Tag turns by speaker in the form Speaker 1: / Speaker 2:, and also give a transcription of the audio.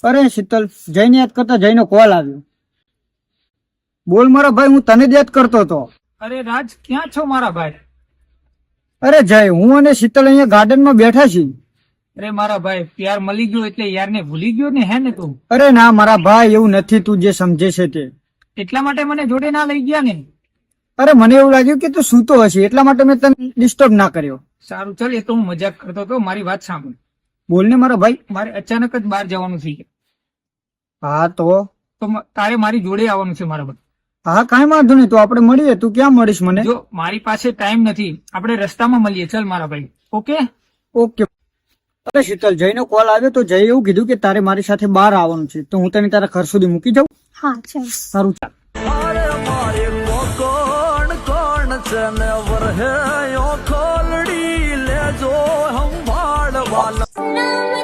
Speaker 1: અરે શીતલ, જઈને યાદ કરતા જઈને કોલ આવ્યો. બોલ મારા ભાઈ, હું તને જ યાદ કરતો હતો.
Speaker 2: અરે રાજ, ક્યાં છો મારા ભાઈ?
Speaker 1: અરે જય, હું અને શીતલ અહીંયા ગાર્ડનમાં બેઠા છીએ.
Speaker 2: અરે મારા ભાઈ, પ્યાર મળી ગયો એટલે યારને ભૂલી ગયો ને, હે ને તું?
Speaker 1: અરે ના મારા ભાઈ, એવું નથી, તું જે સમજે છે તે.
Speaker 2: એટલા માટે મને જોડે ના લઈ ગયા ને?
Speaker 1: અરે મને એવું લાગ્યું કે તું સૂતો હશે, એટલા માટે મેં તને ડિસ્ટર્બ ના કર્યો.
Speaker 2: સારું ચાલ, એ તો હું મજાક કરતો હતો. મારી વાત સાંભળ.
Speaker 1: બોલને મારા ભાઈ.
Speaker 2: મારે અચાનક જ બહાર જવાનું છે.
Speaker 1: હા તો
Speaker 2: તારે મારી જોડે આવવાનું છે મારા ભાઈ.
Speaker 1: હા, કાંઈ વાંધો નહીં, તો આપણે મળીએ. તું ક્યાં મળીશ મને?
Speaker 2: જો મારી પાસે ટાઈમ નથી, આપણે રસ્તામાં મળીએ. ચાલ મારા ભાઈ. Okay
Speaker 1: okay. અરે શીતલ, જયનો કોલ આવ્યો તો જય એવું કીધું કે તારે મારી સાથે બહાર આવવાનું છે, તો હું તને તારા ઘર સુધી મૂકી જાઉં.
Speaker 3: હા ચાલ.
Speaker 1: સારું ચાલ.
Speaker 4: કોણ